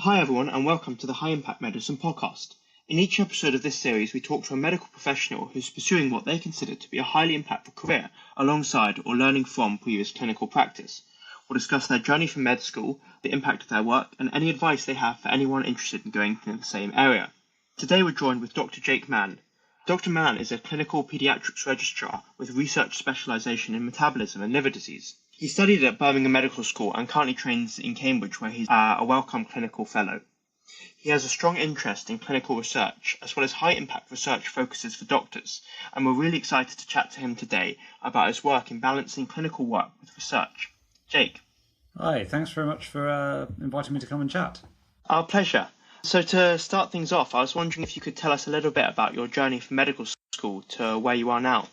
Hi everyone, and welcome to the High Impact Medicine podcast. In each episode of this series, we talk to a medical professional who's pursuing what they consider to be a highly impactful career alongside or learning from previous clinical practice. We'll discuss their journey from med school, the impact of their work, and any advice they have for anyone interested in going in the same area. Today we're joined with Dr. Jake Mann. Dr. Mann is a clinical pediatrics registrar with research specialisation in metabolism and liver disease. He studied at Birmingham Medical School and currently trains in Cambridge, where he's a Wellcome Clinical Fellow. He has a strong interest in clinical research, as well as high-impact research focuses for doctors, and we're really excited to chat to him today about his work in balancing clinical work with research. Jake. Hi, thanks very much for inviting me to come and chat. Our pleasure. So to start things off, I was wondering if you could tell us a little bit about your journey from medical school to where you are now.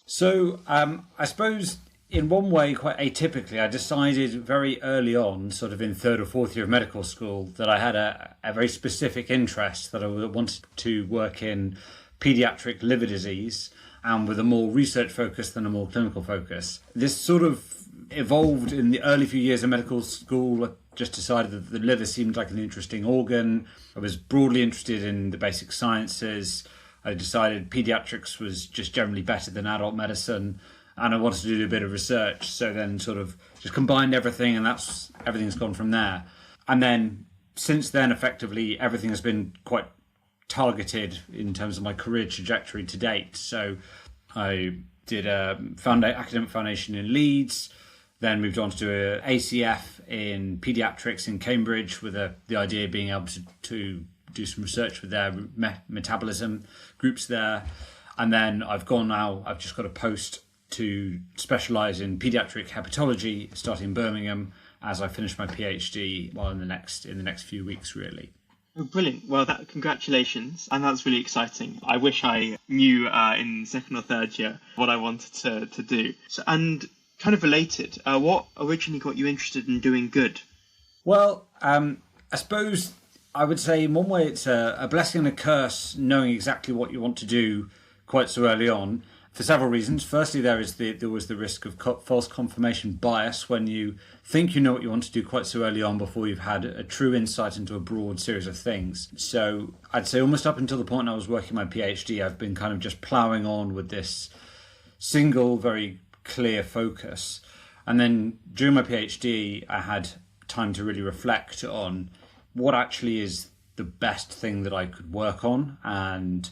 So I suppose in one way, quite atypically, I decided very early on, sort of in third or fourth year of medical school, that I had a very specific interest, that I wanted to work in pediatric liver disease and with a more research focus than a more clinical focus. This sort of evolved in the early few years of medical school. I just decided that the liver seemed like an interesting organ. I was broadly interested in the basic sciences. I decided pediatrics was just generally better than adult medicine, and I wanted to do a bit of research. So then sort of just combined everything, and everything's gone from there. And then since then, effectively, everything has been quite targeted in terms of my career trajectory to date. So I did a academic foundation in Leeds, then moved on to do an ACF in Pediatrics in Cambridge with the idea of being able to do some research with their metabolism groups there. And then I've just got a post to specialise in paediatric hepatology starting in Birmingham as I finish my PhD in the next few weeks, really. Oh, brilliant. Well, congratulations. And that's really exciting. I wish I knew in second or third year what I wanted to do. So, and kind of related, what originally got you interested in doing good? Well, I suppose I would say in one way it's a blessing and a curse knowing exactly what you want to do quite so early on, for several reasons. Firstly, there was the risk of false confirmation bias when you think you know what you want to do quite so early on before you've had a true insight into a broad series of things. So I'd say almost up until the point I was working my PhD, I've been kind of just ploughing on with this single, very clear focus. And then during my PhD, I had time to really reflect on what actually is the best thing that I could work on, and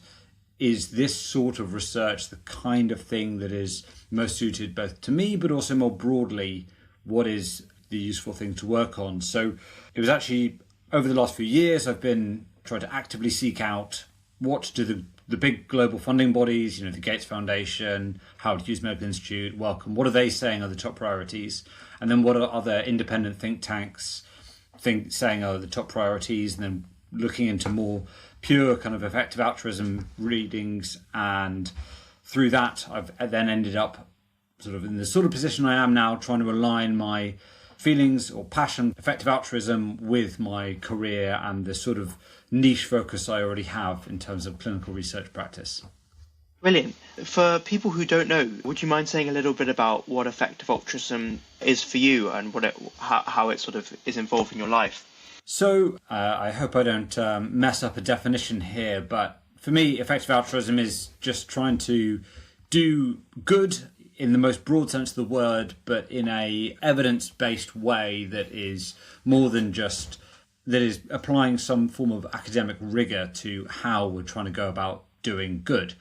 is this sort of research the kind of thing that is most suited both to me, but also more broadly, what is the useful thing to work on? So it was actually over the last few years, I've been trying to actively seek out what do the big global funding bodies, the Gates Foundation, Howard Hughes Medical Institute, Wellcome, what are they saying are the top priorities? And then what are other independent think tanks saying are the top priorities? And then looking into more pure kind of effective altruism readings. And through that, I've then ended up sort of in the sort of position I am now, trying to align my feelings or passion, effective altruism, with my career and the sort of niche focus I already have in terms of clinical research practice. Brilliant. For people who don't know, would you mind saying a little bit about what effective altruism is for you and how it sort of is involved in your life? So I hope I don't mess up a definition here, but for me, effective altruism is just trying to do good in the most broad sense of the word, but in a evidence-based way that is more than just, that is applying some form of academic rigour to how we're trying to go about doing good.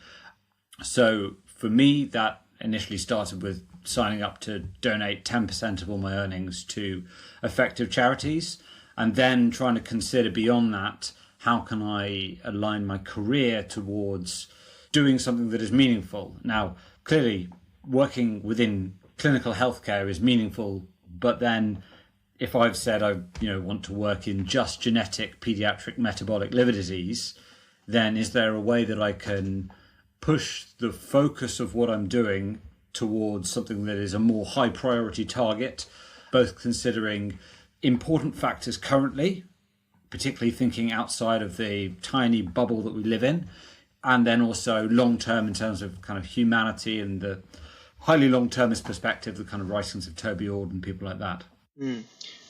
So for me, that initially started with signing up to donate 10% of all my earnings to effective charities, and then trying to consider beyond that, how can I align my career towards doing something that is meaningful? Now, clearly, working within clinical healthcare is meaningful, but then if I've said I want to work in just genetic pediatric metabolic liver disease, then is there a way that I can push the focus of what I'm doing towards something that is a more high priority target, both considering important factors currently, particularly thinking outside of the tiny bubble that we live in, and then also long-term in terms of kind of humanity and the highly long-termist perspective, the kind of writings of Toby Ord and people like that.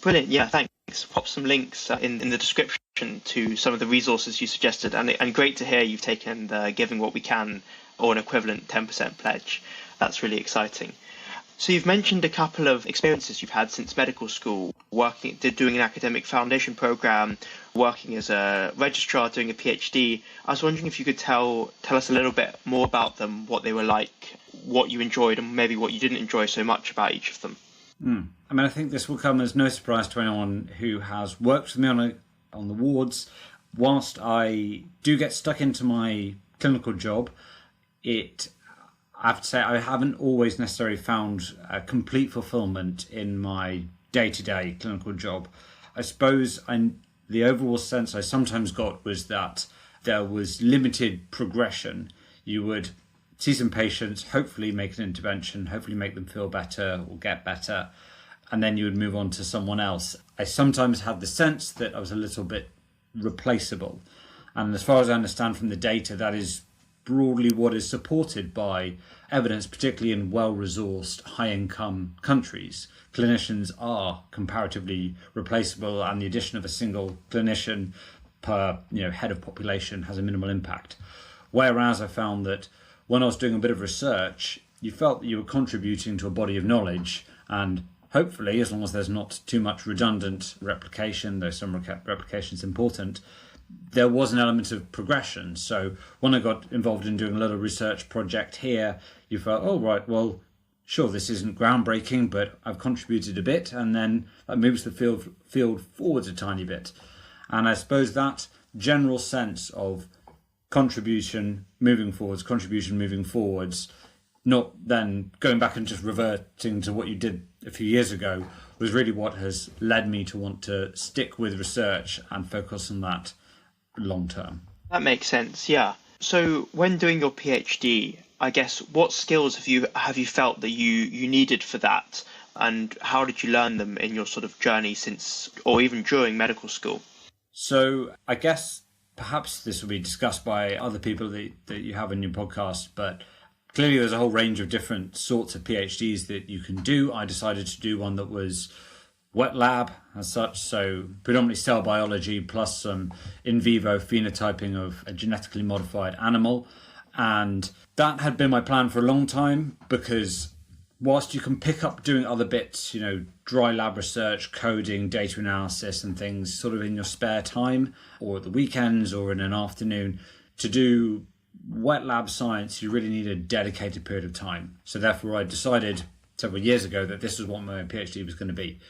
Brilliant. Yeah, thanks. Pop some links in the description to some of the resources you suggested, and great to hear you've taken the Giving What We Can or an equivalent 10% pledge. That's really exciting. So you've mentioned a couple of experiences you've had since medical school, doing an academic foundation program, working as a registrar, doing a PhD. I was wondering if you could tell us a little bit more about them, what they were like, what you enjoyed, and maybe what you didn't enjoy so much about each of them. I mean, I think this will come as no surprise to anyone who has worked with me on the wards. Whilst I do get stuck into my clinical job, I have to say I haven't always necessarily found a complete fulfilment in my day-to-day clinical job. I suppose the overall sense I sometimes got was that there was limited progression. You would see some patients, hopefully make an intervention, hopefully make them feel better or get better, and then you would move on to someone else. I sometimes had the sense that I was a little bit replaceable. And as far as I understand from the data, that is broadly what is supported by evidence, particularly in well-resourced, high-income countries. Clinicians are comparatively replaceable, and the addition of a single clinician per head of population has a minimal impact. Whereas I found that when I was doing a bit of research, you felt that you were contributing to a body of knowledge, and hopefully, as long as there's not too much redundant replication, though some replication is important, there was an element of progression. So when I got involved in doing a little research project here, you felt, oh, right, well, sure, this isn't groundbreaking, but I've contributed a bit, and then that moves the field forwards a tiny bit. And I suppose that general sense of contribution moving forwards, not then going back and just reverting to what you did a few years ago, was really what has led me to want to stick with research and focus on that long term. That makes sense, yeah. So when doing your PhD, I guess what skills have you felt that you needed for that, and how did you learn them in your sort of journey since, or even during medical school? So I guess perhaps this will be discussed by other people that you have in your podcast, but clearly there's a whole range of different sorts of PhDs that you can do. I decided to do one that was wet lab as such, so predominantly cell biology plus some in vivo phenotyping of a genetically modified animal. And that had been my plan for a long time, because whilst you can pick up doing other bits, dry lab research, coding, data analysis and things sort of in your spare time or at the weekends or in an afternoon, to do wet lab science, you really need a dedicated period of time. So therefore I decided several years ago that this is what my PhD was going to be.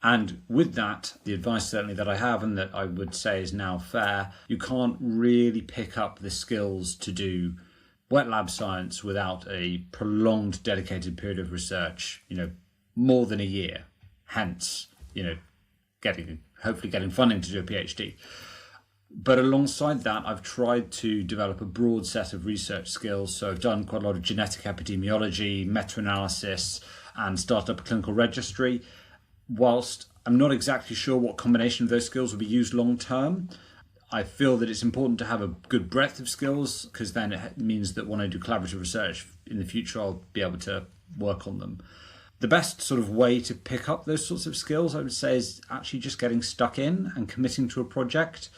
And with that, the advice certainly that I have, and that I would say is now fair, you can't really pick up the skills to do wet lab science without a prolonged dedicated period of research, more than a year. Hence, hopefully getting funding to do a PhD. But alongside that, I've tried to develop a broad set of research skills. So I've done quite a lot of genetic epidemiology, meta-analysis, and started up a clinical registry. Whilst I'm not exactly sure what combination of those skills will be used long term, I feel that it's important to have a good breadth of skills, because then it means that when I do collaborative research in the future, I'll be able to work on them. The best sort of way to pick up those sorts of skills, I would say, is actually just getting stuck in and committing to a project,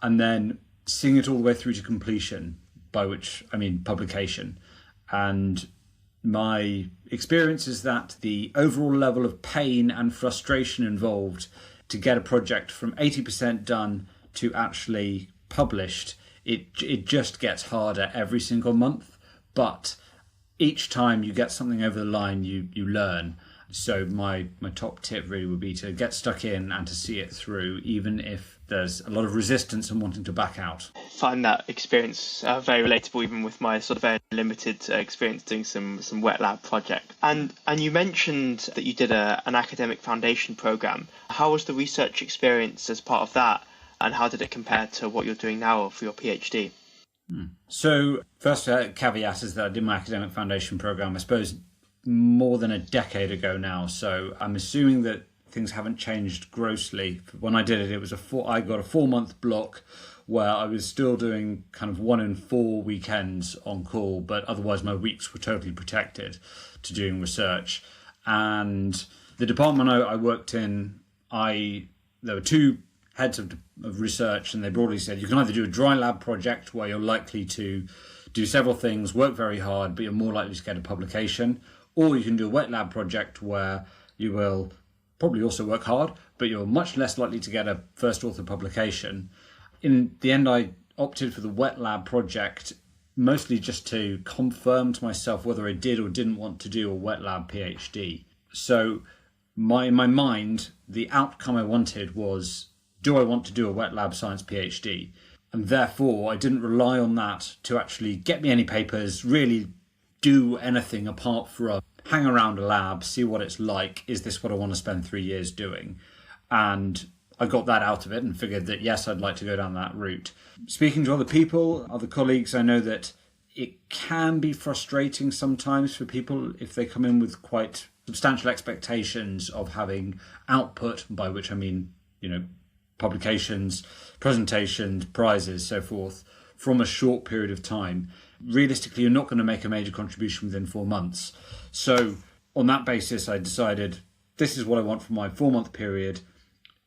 and then seeing it all the way through to completion, by which I mean publication. And my experience is that the overall level of pain and frustration involved to get a project from 80% done to actually published, it just gets harder every single month. But each time you get something over the line, you learn. So my top tip really would be to get stuck in and to see it through, even if there's a lot of resistance and wanting to back out. I find that experience very relatable, even with my sort of very limited experience doing some wet lab project. And you mentioned that you did an academic foundation program. How was the research experience as part of that, and how did it compare to what you're doing now for your PhD? So first caveat is that I did my academic foundation program, I suppose, more than a decade ago now. So I'm assuming that things haven't changed grossly. When I did it, I got a 4-month block where I was still doing kind of 1 in 4 weekends on call, but otherwise my weeks were totally protected to doing research. And the department I worked in, I there were two heads of research, and they broadly said you can either do a dry lab project where you're likely to do several things, work very hard, but you're more likely to get a publication, or you can do a wet lab project where you will probably also work hard, but you're much less likely to get a first author publication. In the end, I opted for the wet lab project, mostly just to confirm to myself whether I did or didn't want to do a wet lab PhD. So in my mind, the outcome I wanted was, do I want to do a wet lab science PhD? And therefore, I didn't rely on that to actually get me any papers, really do anything apart from hang around a lab, see what it's like. Is this what I want to spend 3 years doing? And I got that out of it and figured that, yes, I'd like to go down that route. Speaking to other people, other colleagues, I know that it can be frustrating sometimes for people if they come in with quite substantial expectations of having output, by which I mean, publications, presentations, prizes, so forth, from a short period of time. Realistically, you're not going to make a major contribution within 4 months. So on that basis, I decided this is what I want for my 4-month period.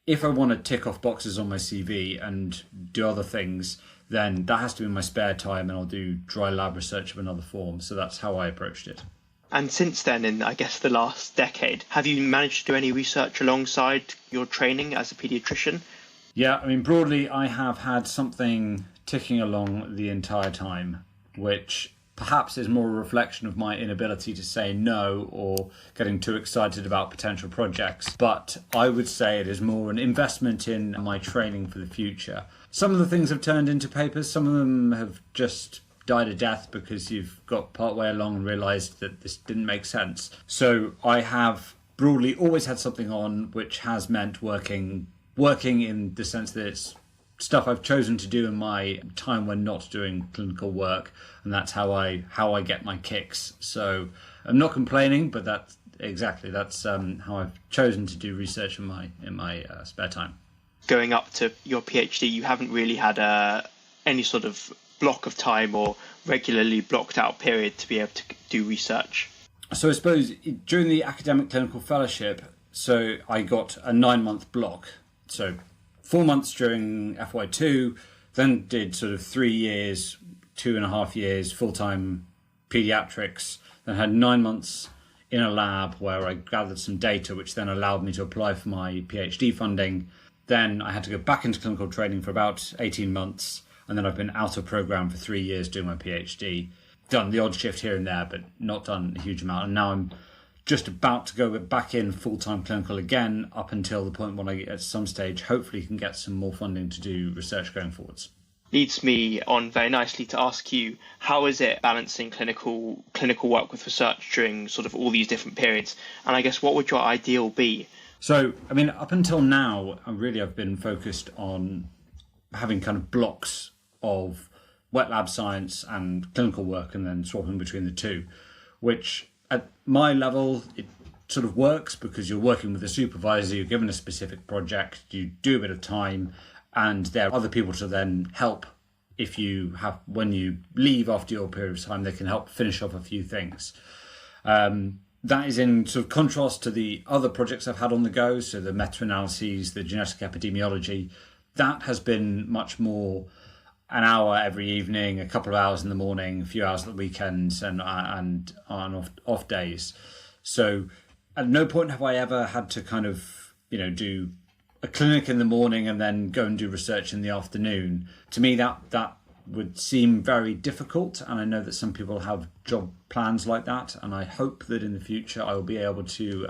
If I want to tick off boxes on my CV and do other things, then that has to be in my spare time, and I'll do dry lab research of another form. So that's how I approached it. And since then, in I guess the last decade, have you managed to do any research alongside your training as a paediatrician? Yeah, broadly, I have had something ticking along the entire time, which perhaps is more a reflection of my inability to say no or getting too excited about potential projects. But I would say it is more an investment in my training for the future. Some of the things have turned into papers. Some of them have just died a death because you've got partway along and realised that this didn't make sense. So I have broadly always had something on, which has meant working in the sense that it's stuff I've chosen to do in my time when not doing clinical work, and that's how I get my kicks. So I'm not complaining, but that's how I've chosen to do research in my spare time. Going up to your PhD, you haven't really had any sort of block of time or regularly blocked out period to be able to do research. So I suppose during the academic clinical fellowship, so I got a 9-month block. So 4 months during FY2, then did sort of 3 years, 2.5 years full-time Pediatrics, then had 9 months in a lab where I gathered some data, which then allowed me to apply for my PhD funding. Then I had to go back into clinical training for about 18 months, and then I've been out of program for 3 years doing my PhD. Done the odd shift here and there, but not done a huge amount. And now I'm just about to go back in full-time clinical again, up until the point when I, at some stage, hopefully can get some more funding to do research going forwards. Leads me on very nicely to ask you, how is it balancing clinical work with research during sort of all these different periods? And I guess what would your ideal be? So, up until now, I've been focused on having kind of blocks of wet lab science and clinical work and then swapping between the two, which at my level, it sort of works because you're working with a supervisor, you're given a specific project, you do a bit of time, and there are other people to then help when you leave after your period of time, they can help finish off a few things. That is in sort of contrast to the other projects I've had on the go, so the meta-analyses, the genetic epidemiology. That has been much more an hour every evening, a couple of hours in the morning, a few hours at the weekends, and on off days. So at no point have I ever had to kind of, do a clinic in the morning and then go and do research in the afternoon. To me, that would seem very difficult, and I know that some people have job plans like that, and I hope that in the future I will be able to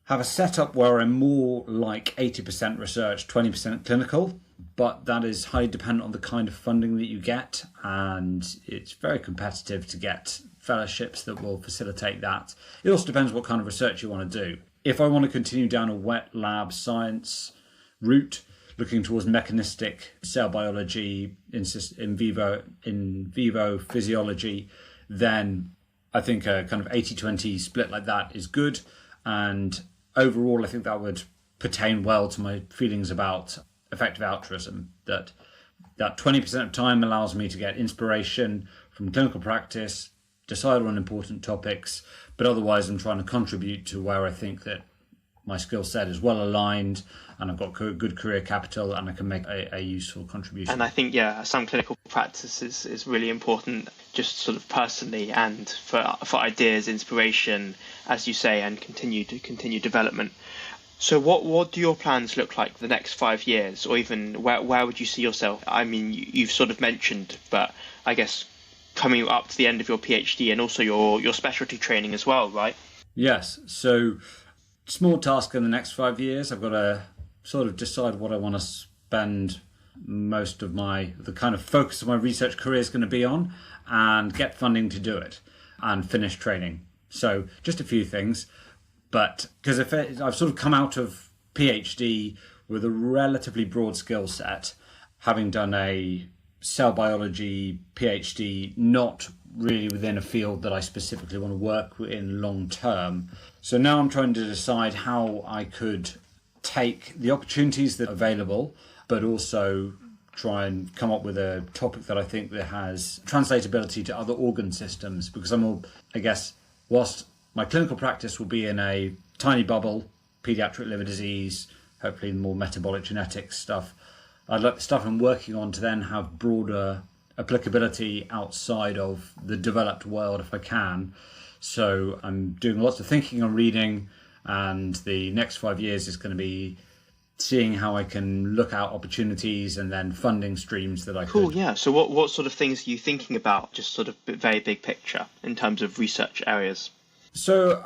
have a setup where I'm more like 80% research, 20% clinical, but that is highly dependent on the kind of funding that you get, and it's very competitive to get fellowships that will facilitate that. It also depends what kind of research you want to do. If I want to continue down a wet lab science route, looking towards mechanistic cell biology, in vivo physiology, then I think a kind of 80-20 split like that is good. And overall, I think that would pertain well to my feelings about effective altruism, that 20% of time allows me to get inspiration from clinical practice, decide on important topics, but otherwise I'm trying to contribute to where I think that my skill set is well aligned and I've got good career capital and I can make a useful contribution. And I think, some clinical practice is really important, just sort of personally and for ideas, inspiration, as you say, and continued development. So what do your plans look like the next 5 years, or even where would you see yourself? I mean, you've sort of mentioned, but I guess coming up to the end of your PhD and also your specialty training as well, right? Yes. So small task in the next 5 years. I've got to sort of decide what I want to spend most of the kind of focus of my research career is going to be on, and get funding to do it and finish training. So just a few things. But because I've sort of come out of PhD with a relatively broad skill set, having done a cell biology PhD, not really within a field that I specifically want to work in long term. So now I'm trying to decide how I could take the opportunities that are available, but also try and come up with a topic that I think that has translatability to other organ systems, because whilst my clinical practice will be in a tiny bubble, pediatric liver disease, hopefully more metabolic genetics stuff, I'd like the stuff I'm working on to then have broader applicability outside of the developed world if I can. So I'm doing lots of thinking and reading, and the next 5 years is going to be seeing how I can look out opportunities and then funding streams that I could. Cool, yeah. So what sort of things are you thinking about, just sort of very big picture in terms of research areas? So,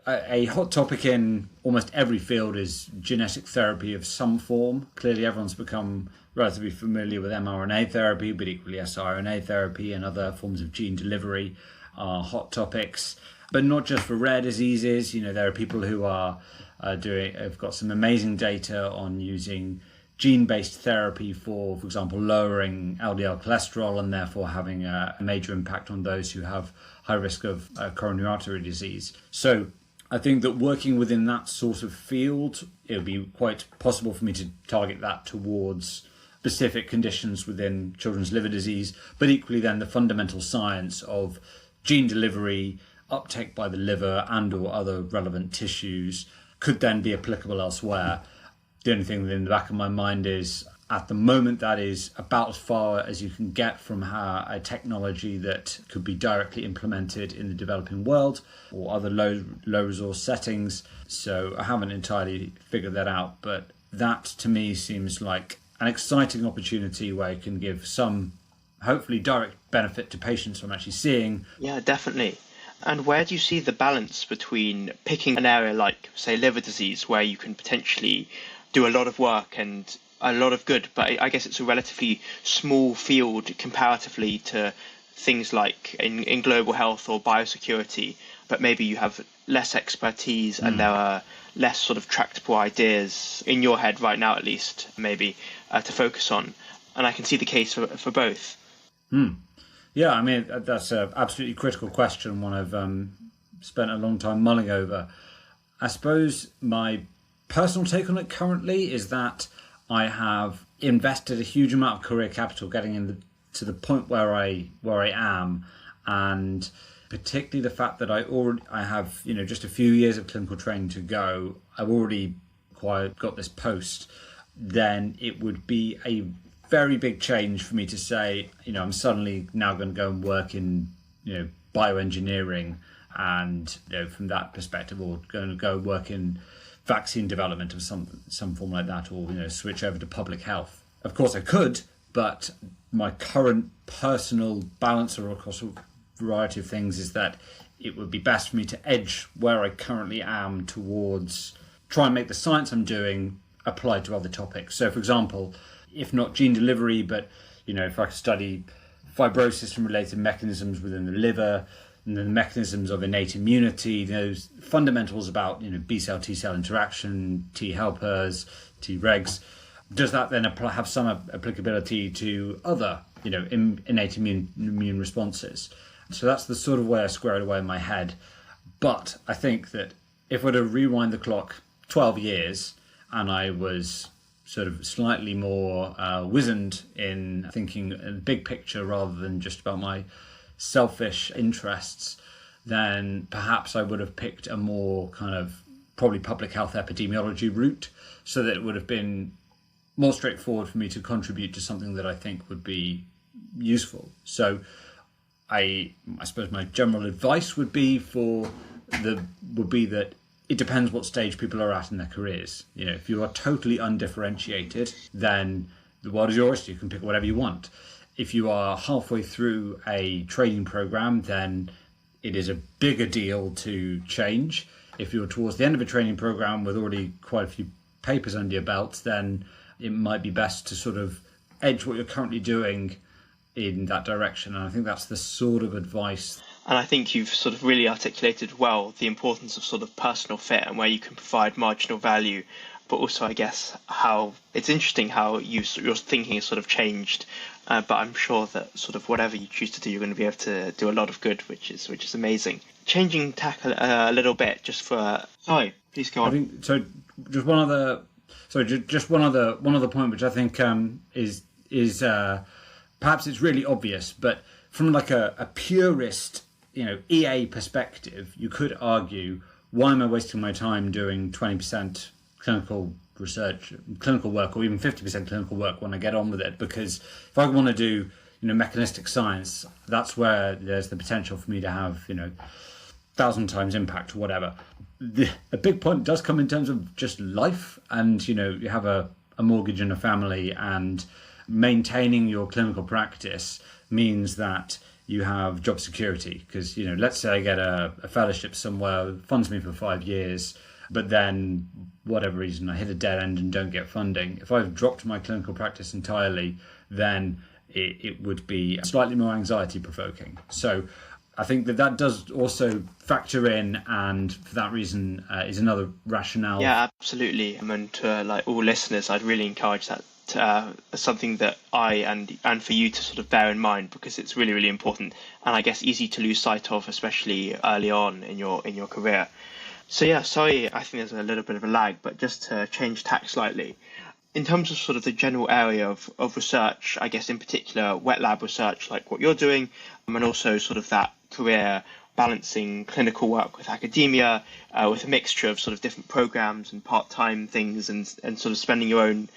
a hot topic in almost every field is genetic therapy of some form. Clearly, everyone's become relatively familiar with mRNA therapy, but equally siRNA therapy and other forms of gene delivery are hot topics. But not just for rare diseases. There are people who have got some amazing data on using gene-based therapy for example, lowering LDL cholesterol and therefore having a major impact on those who have high risk of coronary artery disease. So I think that working within that sort of field, it would be quite possible for me to target that towards specific conditions within children's liver disease, but equally then the fundamental science of gene delivery, uptake by the liver and or other relevant tissues could then be applicable elsewhere. The only thing in the back of my mind is, at the moment, that is about as far as you can get from a technology that could be directly implemented in the developing world or other low resource settings. So I haven't entirely figured that out, but that to me seems like an exciting opportunity where you can give some hopefully direct benefit to patients I'm actually seeing. Yeah, definitely. And where do you see the balance between picking an area like, say, liver disease, where you can potentially do a lot of work and a lot of good, but I guess it's a relatively small field comparatively to things like in global health or biosecurity, but maybe you have less expertise and there are less sort of tractable ideas in your head right now, at least, maybe, to focus on. And I can see the case for both. Yeah, that's an absolutely critical question, one I've spent a long time mulling over. I suppose my personal take on it currently is that I have invested a huge amount of career capital getting to the point where I am, and particularly the fact that I have just a few years of clinical training to go. I've already got this post. Then it would be a very big change for me to say, I'm suddenly now going to go and work in bioengineering, and from that perspective, or going to go work in vaccine development of some form like that, or switch over to public health. Of course I could, but my current personal balance across a variety of things is that it would be best for me to edge where I currently am towards try and make the science I'm doing apply to other topics. So for example, if not gene delivery, but if I could study fibrosis and related mechanisms within the liver, and the mechanisms of innate immunity, those fundamentals about B-cell, T-cell interaction, T helpers, T-regs, does that then have some applicability to other innate immune responses? So that's the sort of way I square it away in my head. But I think that if I were to rewind the clock 12 years and I was sort of slightly more wizened in thinking a big picture rather than just about my selfish interests, then perhaps I would have picked a more kind of probably public health epidemiology route, so that it would have been more straightforward for me to contribute to something that I think would be useful. So I suppose my general advice would be that it depends what stage people are at in their careers. If you are totally undifferentiated, then the world is your oyster. You can pick whatever you want. If you are halfway through a training program, then it is a bigger deal to change. If you're towards the end of a training program with already quite a few papers under your belt, then it might be best to sort of edge what you're currently doing in that direction. And I think that's the sort of advice. And I think you've sort of really articulated well the importance of sort of personal fit and where you can provide marginal value, but also I guess how it's interesting how your thinking has sort of changed. But I'm sure that sort of whatever you choose to do, you're going to be able to do a lot of good, which is amazing. Changing tack a little bit, just for sorry, please go on. I think so. Just one other point, which I think is perhaps it's really obvious, but from like a purist, EA perspective, you could argue, why am I wasting my time doing 20% clinical research, clinical work, or even 50% clinical work when I get on with it? Because if I want to do, mechanistic science, that's where there's the potential for me to have, 1,000 times impact or whatever. A big point does come in terms of just life, and, you have a mortgage and a family, and maintaining your clinical practice means that you have job security. Because, let's say I get a fellowship somewhere, funds me for 5 years, but then whatever reason I hit a dead end and don't get funding. If I've dropped my clinical practice entirely, then it would be slightly more anxiety provoking. So I think that does also factor in, and for that reason is another rationale. Yeah, absolutely. And to all listeners, I'd really encourage that something that I and for you to sort of bear in mind, because it's really, really important, and I guess easy to lose sight of, especially early on in your career. So yeah, sorry, I think there's a little bit of a lag, but just to change tack slightly, in terms of sort of the general area of research, I guess in particular wet lab research, like what you're doing, and also sort of that career balancing clinical work with academia, with a mixture of sort of different programs and part-time things, and sort of spending your own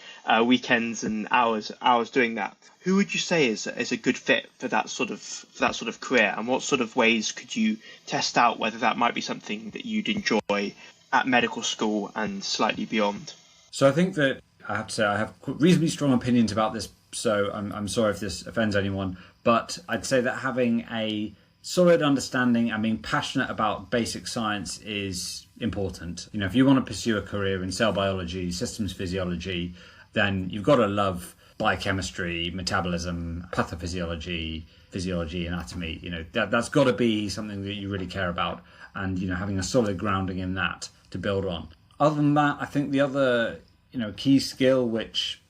weekends and hours doing that. Who would you say is a good fit for that sort of career, and what sort of ways could you test out whether that might be something that you'd enjoy at medical school and slightly beyond? So I think that I have to say I have reasonably strong opinions about this, so I'm sorry if this offends anyone, but I'd say that having a solid understanding and being passionate about basic science is important. If you want to pursue a career in cell biology, systems physiology, then you've got to love biochemistry, metabolism, pathophysiology, physiology, anatomy. That's got to be something that you really care about, and having a solid grounding in that to build on. Other than that, I think the other key skill, which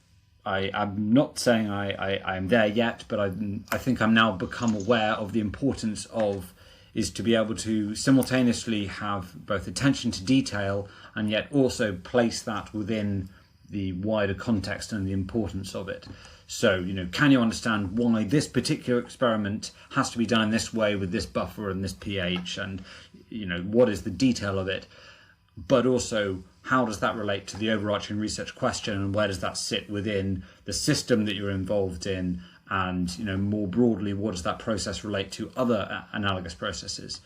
I'm not saying I'm there yet, but I think I'm now become aware of the importance of, is to be able to simultaneously have both attention to detail and yet also place that within the wider context and the importance of it. So, can you understand why this particular experiment has to be done in this way with this buffer and this pH, and, what is the detail of it? But also, how does that relate to the overarching research question, and where does that sit within the system that you're involved in? And, more broadly, what does that process relate to other analogous processes?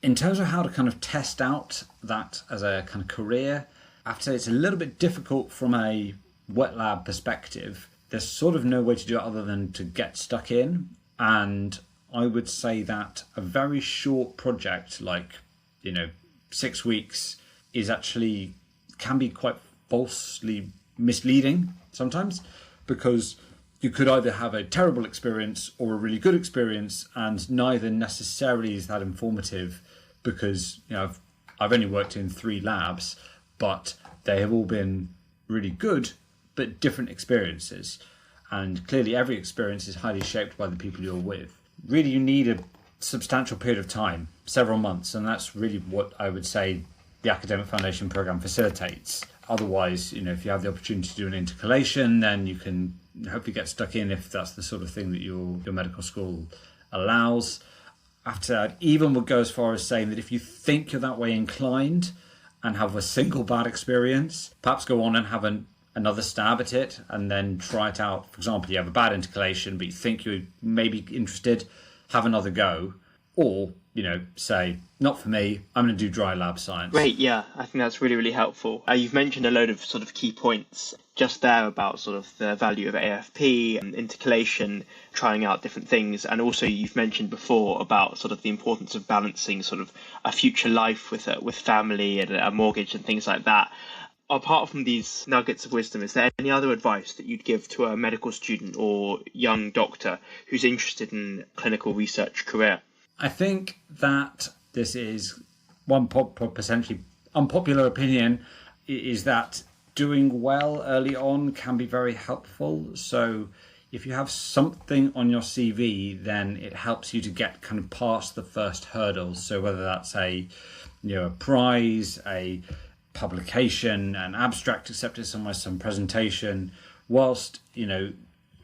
In terms of how to kind of test out that as a kind of career, I have to say it's a little bit difficult from a wet lab perspective. There's sort of no way to do it other than to get stuck in. And I would say that a very short project, like, 6 weeks, can be quite falsely misleading sometimes, because you could either have a terrible experience or a really good experience, and neither necessarily is that informative, because I've only worked in 3 labs, but they have all been really good but different experiences, and clearly every experience is highly shaped by the people you're with. Really, you need a substantial period of time, several months, and that's really what I would say the Academic Foundation Programme facilitates. Otherwise, if you have the opportunity to do an intercalation, then you can hopefully get stuck in if that's the sort of thing that your medical school allows. After that, even would go as far as saying that if you think you're that way inclined, and have a single bad experience, perhaps go on and have another stab at it and then try it out. For example, you have a bad intercalation, but you think you may be interested, have another go. Or, say, not for me, I'm going to do dry lab science. Great, yeah, I think that's really, really helpful. You've mentioned a load of sort of key points just there about sort of the value of AFP and intercalation, trying out different things. And also you've mentioned before about sort of the importance of balancing sort of a future life with family and a mortgage and things like that. Apart from these nuggets of wisdom, is there any other advice that you'd give to a medical student or young doctor who's interested in a clinical research career? I think that this is one potentially unpopular opinion, is that doing well early on can be very helpful. So if you have something on your CV, then it helps you to get kind of past the first hurdles. So whether that's a prize, a publication, an abstract accepted somewhere, some presentation, whilst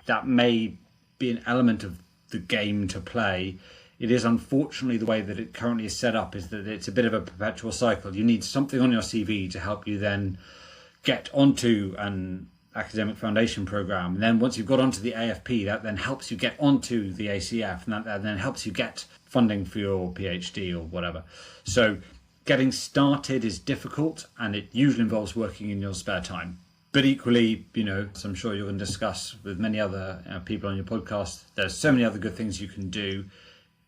that may be an element of the game to play, it is unfortunately the way that it currently is set up is that it's a bit of a perpetual cycle. You need something on your CV to help you then get onto an academic foundation program. And then once you've got onto the AFP, that then helps you get onto the ACF, and that then helps you get funding for your PhD or whatever. So getting started is difficult, and it usually involves working in your spare time. But equally, as I'm sure you're going to discuss with many other people on your podcast, there's so many other good things you can do.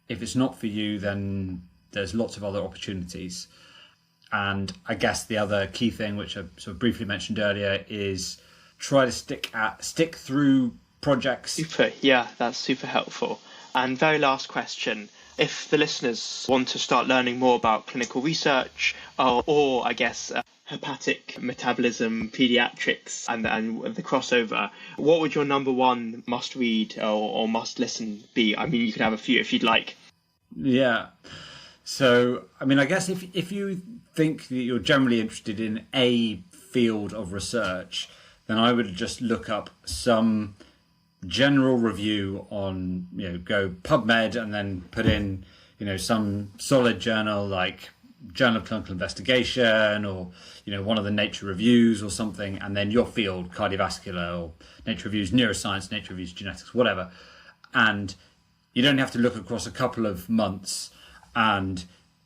If it's not for you, then there's lots of other opportunities. And I guess the other key thing, which I sort of briefly mentioned earlier, is try to stick through projects. Super, yeah, that's super helpful. And very last question. If the listeners want to start learning more about clinical research or I guess, hepatic metabolism, pediatrics and the crossover, what would your number one must read or must listen be? I mean, you could have a few if you'd like. Yeah. So, I mean, I guess if you think that you're generally interested in a field of research, then I would just look up some general review on, go PubMed and then put in, some solid journal like Journal of Clinical Investigation or, one of the Nature Reviews or something, and then your field, cardiovascular, or Nature Reviews Neuroscience, Nature Reviews Genetics, whatever. And you don't have to look across a couple of months, and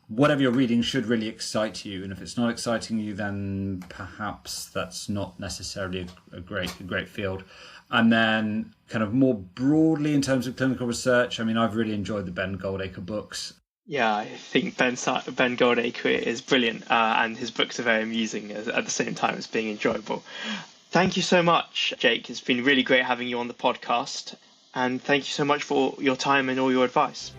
whatever you're reading should really excite you. And if it's not exciting you, then perhaps that's not necessarily a great field. And then kind of more broadly in terms of clinical research, I mean, I've really enjoyed the Ben Goldacre books. Yeah, I think Ben Goldacre is brilliant, and his books are very amusing at the same time as being enjoyable. Thank you so much, Jake. It's been really great having you on the podcast, and thank you so much for your time and all your advice.